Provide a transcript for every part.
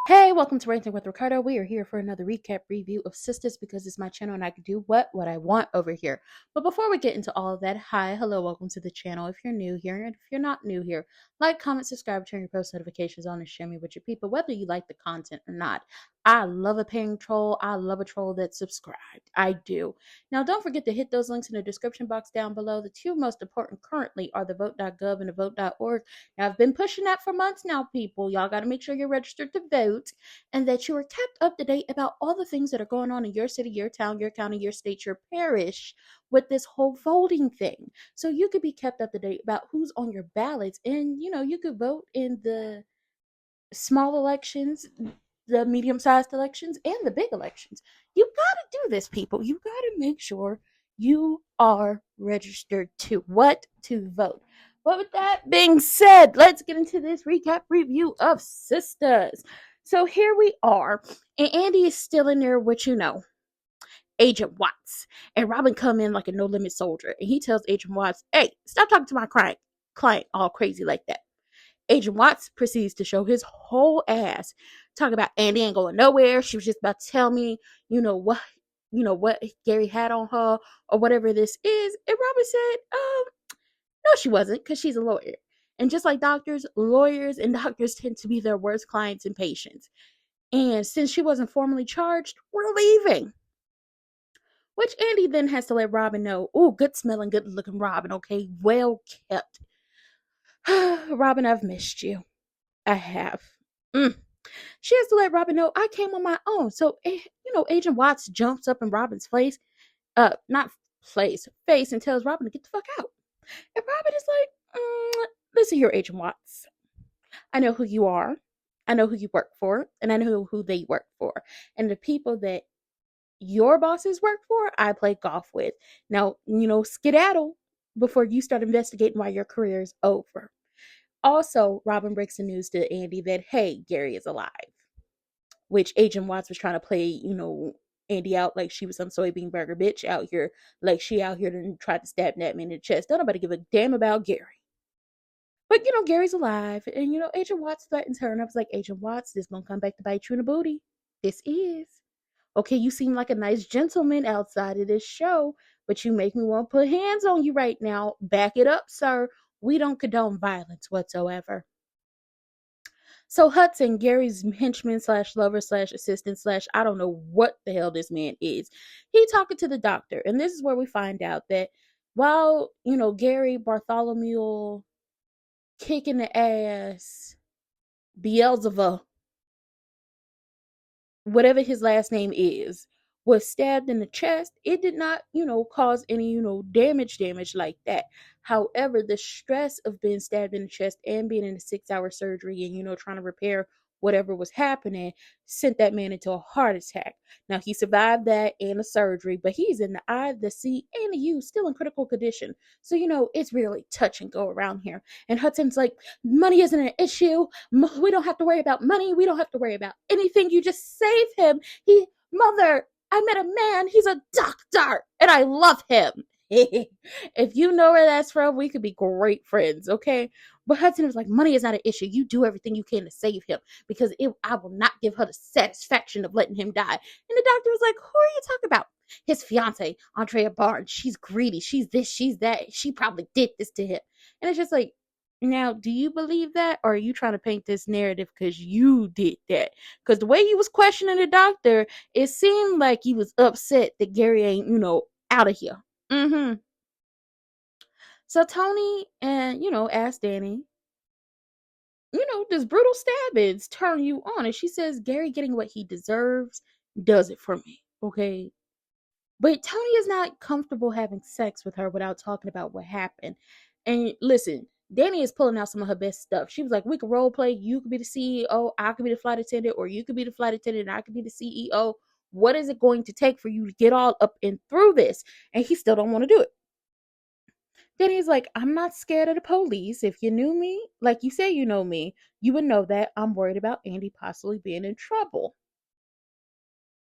Hey, welcome to Ranting with Ricardo. We are here for another recap review of Sistas because it's my channel and I can do what I want over here. But before we get into all of that, hi, hello, welcome to the channel. If you're new here and if you're not new here, like, comment, subscribe, turn your post notifications on and share me with your people, whether you like the content or not. I love a paying troll. I love a troll that's subscribed. I do. Now, don't forget to hit those links in the description box down below. The two most important currently are the vote.gov and the vote.org. Now, I've been pushing that for months now, people. Y'all got to make sure you're registered to vote and that you are kept up to date about all the things that are going on in your city, your town, your county, your state, your parish with this whole voting thing. So you could be kept up to date about who's on your ballots and, you could vote in the small elections, the medium-sized elections, and the big elections. You got to do this, people. You got to make sure you are registered to vote. But with that being said, let's get into this recap review of Sistas. So here we are, and ANDI is still in there with, Agent Watts. And Robin come in like a no-limit soldier, and he tells Agent Watts, hey, stop talking to my client all crazy like that. Agent Watts proceeds to show his whole ass, talking about ANDI ain't going nowhere. She was just about to tell me, what Gary had on her or whatever this is. And Robin said, no, she wasn't, because she's a lawyer. And just like doctors, lawyers and doctors tend to be their worst clients and patients. And since she wasn't formally charged, we're leaving. Which ANDI then has to let Robin know, oh, good smelling, good looking Robin, okay? Well kept. Robin, I've missed you. I have. She has to let Robin know I came on my own. So, Agent Watts jumps up in Robin's not face, and tells Robin to get the fuck out. And Robin is like, listen here, Agent Watts. I know who you are. I know who you work for. And I know who they work for. And the people that your bosses work for, I play golf with. Now, skedaddle before you start investigating why your career is over. Also, Robin breaks the news to ANDI that, hey, Gary is alive. Which Agent Watts was trying to play, ANDI out like she was some soybean burger bitch out here. Like she out here and tried to stab that man in the chest. Don't nobody give a damn about Gary. But, Gary's alive. And, Agent Watts threatens her. And I was like, Agent Watts, this gonna come back to bite you in the booty. This is. Okay, you seem like a nice gentleman outside of this show, but you make me want to put hands on you right now. Back it up, sir. We don't condone violence whatsoever. So Hudson, Gary's henchman slash lover slash assistant slash I don't know what the hell this man is. He talking to the doctor, and this is where we find out that while Gary Bartholomew kicking the ass, Beelzebub, whatever his last name is, was stabbed in the chest, it did not, cause any, damage like that. However, the stress of being stabbed in the chest and being in a 6-hour surgery and, trying to repair whatever was happening sent that man into a heart attack. Now, he survived that and the surgery, but he's in the I, the C, and the U, still in critical condition. So, it's really touch and go around here. And Hudson's like, money isn't an issue. We don't have to worry about money. We don't have to worry about anything. You just save him. Mother, I met a man. He's a doctor, and I love him. If you know where that's from, we could be great friends, okay? But Hudson was like, money is not an issue. You do everything you can to save him because I will not give her the satisfaction of letting him die. And the doctor was like, who are you talking about? His fiance, Andrea Barnes. She's greedy. She's this, she's that. She probably did this to him. And it's just like, now, do you believe that, or are you trying to paint this narrative because you did that? Because the way you was questioning the doctor, it seemed like he was upset that Gary ain't, out of here. So Tony and, asked Danny, does brutal stabbings turn you on? And she says Gary getting what he deserves does it for me, okay? But Tony is not comfortable having sex with her without talking about what happened. And listen, Danny is pulling out some of her best stuff. She was like, we could role play. You could be the CEO. I could be the flight attendant. Or you could be the flight attendant and I could be the CEO. What is it going to take for you to get all up and through this? And he still don't want to do it. Danny's like, I'm not scared of the police. If you knew me, like you say you know me, you would know that I'm worried about ANDI possibly being in trouble.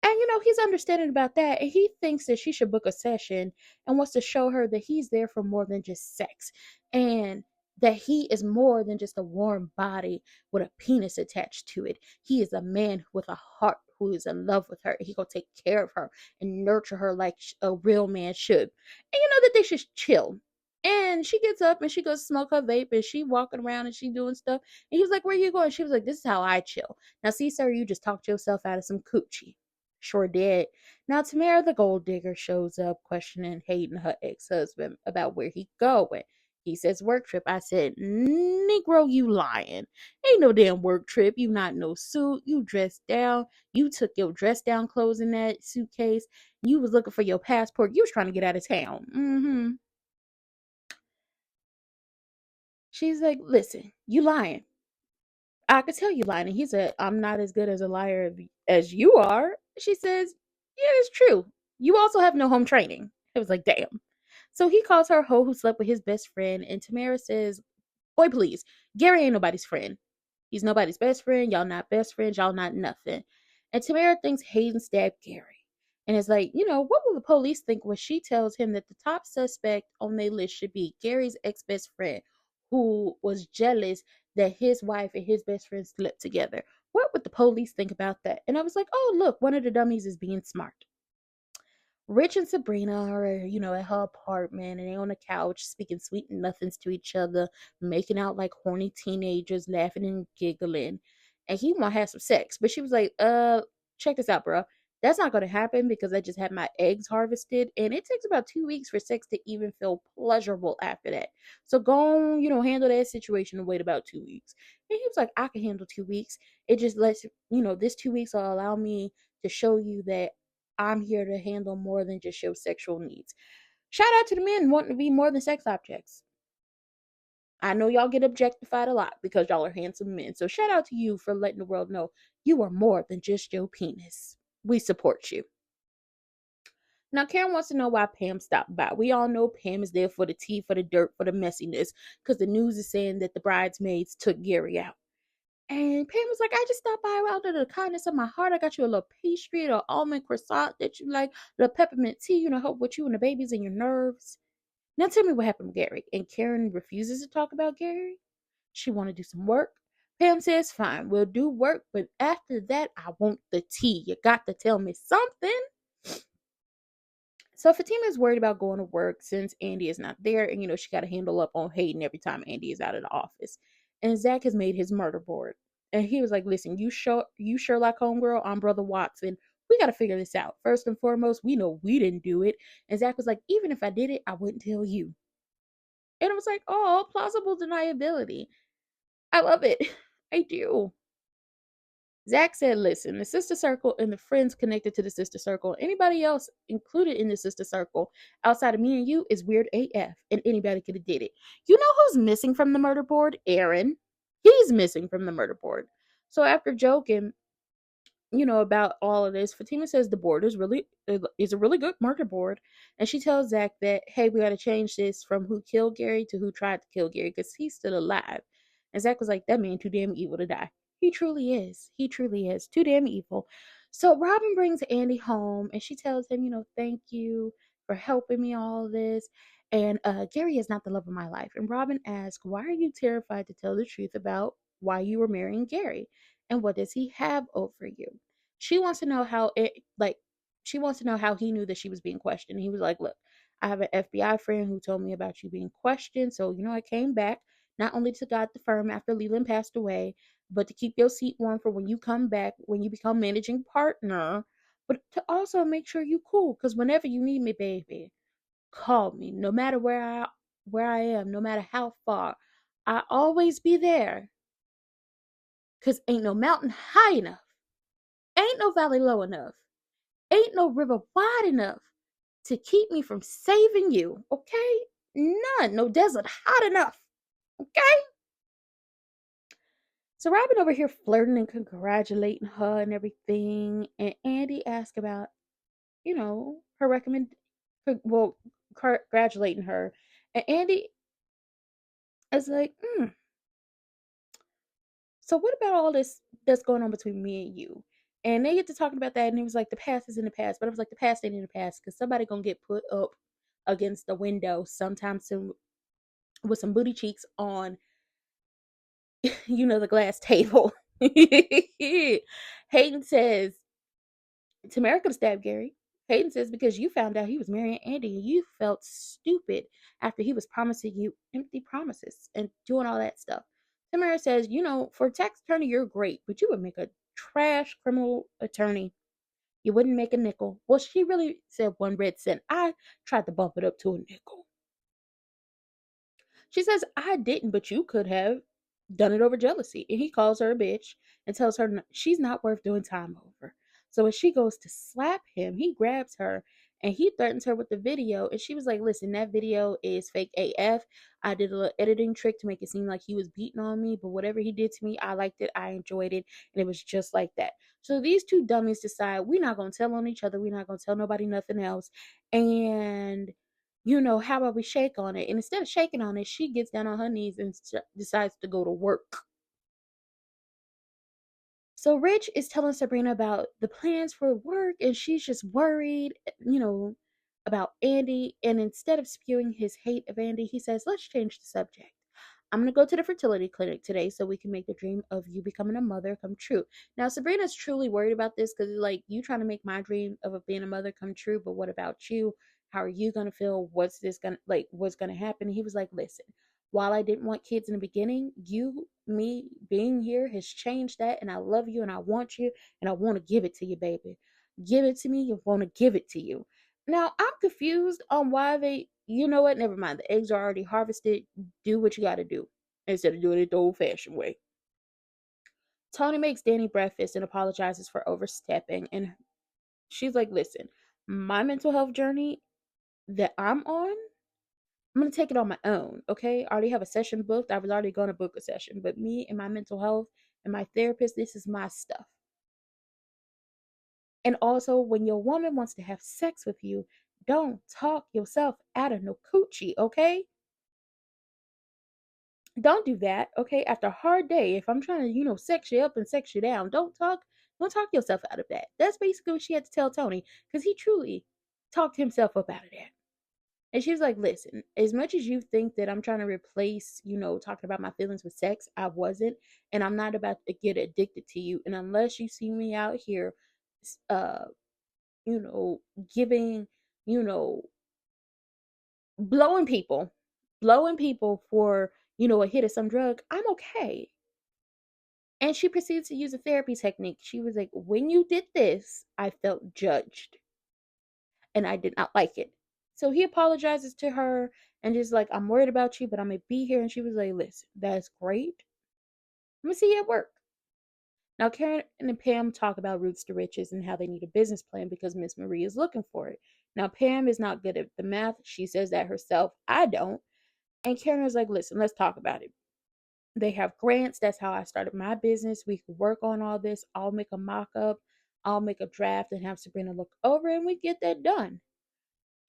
And, he's understanding about that. And he thinks that she should book a session and wants to show her that he's there for more than just sex. And that he is more than just a warm body with a penis attached to it. He is a man with a heart who is in love with her. He gonna take care of her and nurture her like a real man should. And you know that they should chill. And she gets up and she goes smoke her vape and she walking around and she doing stuff. And he was like, "Where you going?" She was like, "This is how I chill." Now, see, sir, you just talked yourself out of some coochie. Sure did. Now, Tamara the gold digger shows up questioning Hayden, her ex-husband, about where he going. He says work trip. I said, Negro, you lying. Ain't no damn work trip. You not no suit. You dressed down. You took your dress down clothes in that suitcase. You was looking for your passport. You was trying to get out of town. She's like, listen, you lying. I could tell you lying. And he said, I'm not as good as a liar as you are. She says, yeah, it's true. You also have no home training. It was like, damn. So he calls her a hoe who slept with his best friend. And Tamara says, boy, please, Gary ain't nobody's friend. He's nobody's best friend. Y'all not best friends. Y'all not nothing. And Tamara thinks Hayden stabbed Gary. And it's like, what will the police think when she tells him that the top suspect on their list should be Gary's ex-best friend, who was jealous that his wife and his best friend slept together? What would the police think about that? And I was like, oh, look, one of the dummies is being smart. Rich and Sabrina are, at her apartment and they on the couch speaking sweet nothings to each other, making out like horny teenagers, laughing and giggling. And he want to have some sex. But she was like, check this out, bro. That's not going to happen because I just had my eggs harvested. And it takes about 2 weeks for sex to even feel pleasurable after that. So go on, handle that situation and wait about 2 weeks. And he was like, I can handle 2 weeks. It just lets, this 2 weeks will allow me to show you that I'm here to handle more than just your sexual needs. Shout out to the men wanting to be more than sex objects. I know y'all get objectified a lot because y'all are handsome men. So shout out to you for letting the world know you are more than just your penis. We support you. Now, Karen wants to know why Pam stopped by. We all know Pam is there for the tea, for the dirt, for the messiness, because the news is saying that the bridesmaids took Gary out. And Pam was like, I just stopped by out of the kindness of my heart. I got you a little pastry or almond croissant that you like, a little peppermint tea, help with you and the babies and your nerves. Now tell me what happened with Gary. And Karen refuses to talk about Gary. She want to do some work. Pam says, fine, we'll do work, but after that, I want the tea. You got to tell me something. So Fatima is worried about going to work since ANDI is not there, and she got to handle up on Hayden every time ANDI is out of the office. And Zach has made his murder board, and he was like, "Listen, you Sherlock homegirl, I'm Brother Watson. We got to figure this out. First and foremost, we know we didn't do it." And Zach was like, "Even if I did it, I wouldn't tell you." And I was like, "Oh, plausible deniability. I love it. I do." Zach said, listen, the sister circle and the friends connected to the sister circle, anybody else included in the sister circle outside of me and you is weird AF, and anybody could have did it. You know who's missing from the murder board? Aaron. He's missing from the murder board. So after joking, about all of this, Fatima says the board is a really good murder board, and she tells Zach that, hey, we got to change this from who killed Gary to who tried to kill Gary because he's still alive. And Zach was like, that man too damn evil to die. He truly is. He truly is too damn evil. So Robin brings ANDI home, and she tells him, thank you for helping me all this. And Gary is not the love of my life. And Robin asks, why are you terrified to tell the truth about why you were marrying Gary? And what does he have over you? She wants to know she wants to know how he knew that she was being questioned. He was like, look, I have an FBI friend who told me about you being questioned. So, I came back not only to guide the firm after Leland passed away, but to keep your seat warm for when you come back, when you become managing partner, but to also make sure you cool. Because whenever you need me, baby, call me. No matter where I am, no matter how far, I always be there. Cause ain't no mountain high enough. Ain't no valley low enough. Ain't no river wide enough to keep me from saving you. Okay? None. No desert hot enough. Okay? So Robin over here flirting and congratulating her and everything. And ANDI asked about, her congratulating her. And ANDI is like, so what about all this that's going on between me and you? And they get to talking about that, and it was like the past is in the past. But I was like, the past ain't in the past because somebody gonna get put up against the window sometime soon. with some booty cheeks on, the glass table. Hayden says, Tamara could have stabbed Gary. Hayden says, because you found out he was marrying Andy and you felt stupid after he was promising you empty promises and doing all that stuff. Tamara says, for a tax attorney, you're great, but you would make a trash criminal attorney. You wouldn't make a nickel. Well, she really said 1 red cent. I tried to bump it up to a nickel. She says, I didn't, but you could have done it over jealousy. And he calls her a bitch and tells her she's not worth doing time over. So as she goes to slap him, he grabs her and he threatens her with the video. And she was like, listen, that video is fake AF. I did a little editing trick to make it seem like he was beating on me, but whatever he did to me, I liked it. I enjoyed it. And it was just like that. So these two dummies decide we're not going to tell on each other. We're not going to tell nobody nothing else. And how about we shake on it? And instead of shaking on it, she gets down on her knees and decides to go to work. So Rich is telling Sabrina about the plans for work, and she's just worried, about Andy. And instead of spewing his hate of Andy, he says, let's change the subject. I'm going to go to the fertility clinic today so we can make the dream of you becoming a mother come true. Now, Sabrina's truly worried about this because, you trying to make my dream of being a mother come true, but what about you? How are you going to feel? What's going to happen? And he was like, listen, while I didn't want kids in the beginning, me being here has changed that, and I love you and I want you and I want to give it to you, baby. Give it to me. You want to give it to you. Now, I'm confused on why you know what? Never mind. The eggs are already harvested. Do what you got to do instead of doing it the old fashioned way. Tony makes Danny breakfast and apologizes for overstepping. And she's like, listen, my mental health journey that I'm on, I'm going to take it on my own. Okay. I already have a session booked. I was already going to book a session. But me and my mental health and my therapist, this is my stuff. And also, when your woman wants to have sex with you, don't talk yourself out of no coochie, okay? Don't do that, okay? After a hard day, if I'm trying to, sex you up and sex you down, don't talk yourself out of that. That's basically what she had to tell Tony, because he truly talked himself up out of that. And she was like, listen, as much as you think that I'm trying to replace, talking about my feelings with sex, I wasn't. And I'm not about to get addicted to you. And unless you see me out here, uh, giving, you know, blowing people for, a hit of some drug, I'm okay. And she proceeds to use a therapy technique. She was like, when you did this, I felt judged and I did not like it. So he apologizes to her and just like, I'm worried about you, but I'm going to be here. And she was like, listen, that's great. I'm going to see you at work. Now, Karen and Pam talk about roots to riches and how they need a business plan because Miss Marie is looking for it. Now, Pam is not good at the math. She says that herself. I don't. And Karen was like, listen, let's talk about it. They have grants. That's how I started my business. We could work on all this. I'll make a mock up. I'll make a draft and have Sabrina look over and we get that done.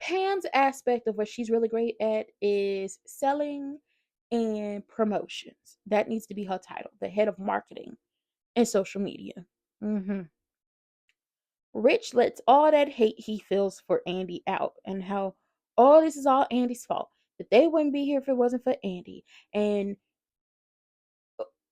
Pam's aspect of what she's really great at is selling and promotions. That needs to be her title, the head of marketing and social media. Rich lets all that hate he feels for Andy out and how all this is all Andy's fault. That they wouldn't be here if it wasn't for Andy. And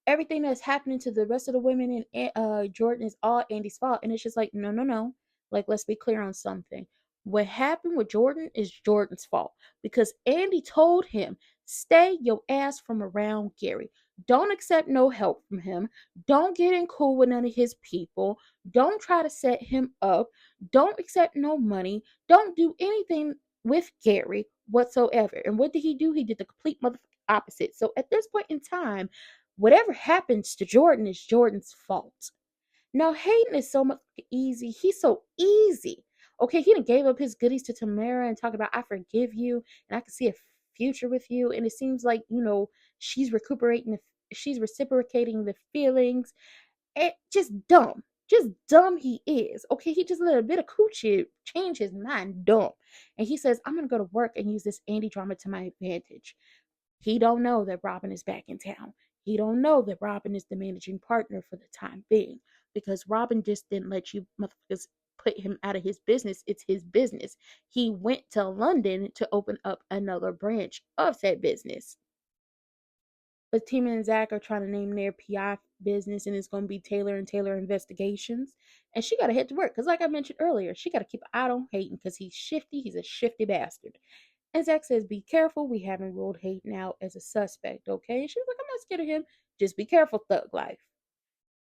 everything that's happening to the rest of the women in Jordan is all Andy's fault. And it's just like, no, no, no. Like, let's be clear on something. What happened with Jordan is Jordan's fault because Andy told him, stay your ass from around Gary. Don't accept no help from him. Don't get in cool with none of his people. Don't try to set him up. Don't accept no money. Don't do anything with Gary whatsoever. And what did he do? He did the complete motherfucking opposite. So at this point in time, whatever happens to Jordan is Jordan's fault. Now, Hayden is so much easy. He's so easy. Okay, he done gave up his goodies to Tamara and talked about, I forgive you and I can see a future with you. And it seems like, she's she's reciprocating the feelings. And just dumb. Just dumb he is. Okay, he just let a bit of coochie change his mind. Dumb. And he says, I'm going to go to work and use this Andy drama to my advantage. He don't know that Robin is back in town. He don't know that Robin is the managing partner for the time being because Robin just didn't let you motherfuckers put him out of his business. It's his business. He went to London to open up another branch of said business. But Tima and Zach are trying to name their PI business, and it's going to be Taylor and Taylor Investigations. And she got to head to work because, like I mentioned earlier, she got to keep an eye on Hayden because he's shifty. He's a shifty bastard. And Zach says, "Be careful. We haven't ruled Hayden out as a suspect, okay?" And she's like, "I'm not scared of him. Just be careful, thug life."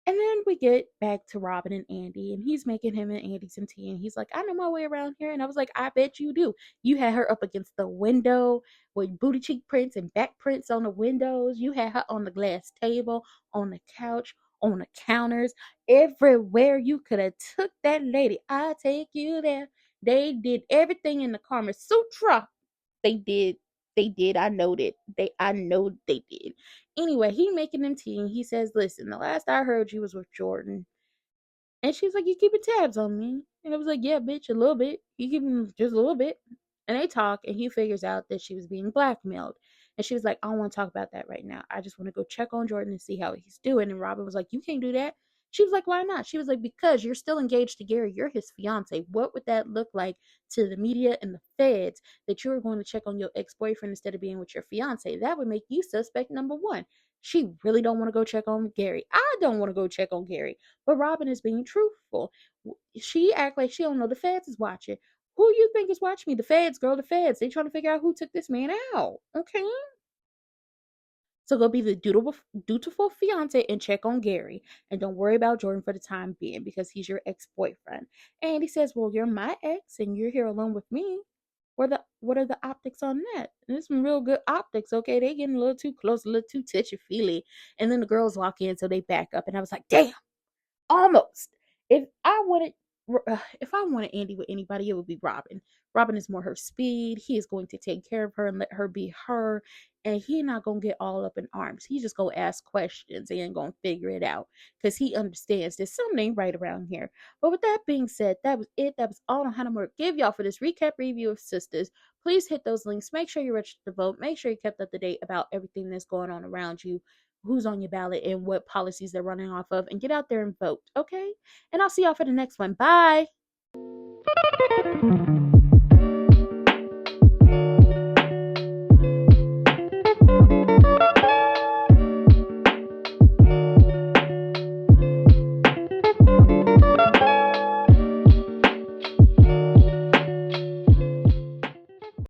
And then we get back to Robin and Andy, and he's making him and Andy some tea. And he's like, "I know my way around here." And I was like, "I bet you do. You had her up against the window with booty cheek prints and back prints on the windows. You had her on the glass table, on the couch, on the counters, everywhere you could have took that lady. I take you there." They did everything in the Karma Sutra. They did. They did. I know they did. Anyway, he making them tea and he says, "Listen, the last I heard you was with Jordan." And she's like, "You keeping tabs on me?" And I was like, "Yeah, bitch, a little bit. You keeping just a little bit." And they talk, and he figures out that she was being blackmailed. And she was like, "I don't want to talk about that right now. I just want to go check on Jordan and see how he's doing." And Robin was like, "You can't do that." She was like, "Why not?" She was like, "Because you're still engaged to Gary. You're his fiance. What would that look like to the media and the feds that you were going to check on your ex-boyfriend instead of being with your fiance? That would make you suspect number one." She really don't want to go check on Gary. I don't want to go check on Gary. But Robin is being truthful. She act like she don't know the feds is watching. Who you think is watching me? The feds, girl, the feds. They trying to figure out who took this man out. Okay. So go be the dutiful fiance and check on Gary. And don't worry about Jordan for the time being because he's your ex-boyfriend. And he says, "Well, you're my ex and you're here alone with me. What are the optics on that?" And there's some real good optics, okay? They getting a little too close, a little too touchy-feely. And then the girls walk in, so they back up. And I was like, damn. Almost. If I wanted, if I wanted Andy with anybody, it would be Robin. Robin is more her speed. He is going to take care of her and let her be her, and he not gonna get all up in arms. He just gonna ask questions and gonna figure it out because he understands there's something ain't right around here. But with that being said, that was it. That was all I had to give y'all for this recap review of Sistas. Please hit those links. Make sure you're registered to vote. Make sure you kept up to date about everything that's going on around you, who's on your ballot and what policies they're running off of, and get out there and vote, okay? And I'll see y'all for the next one. Bye.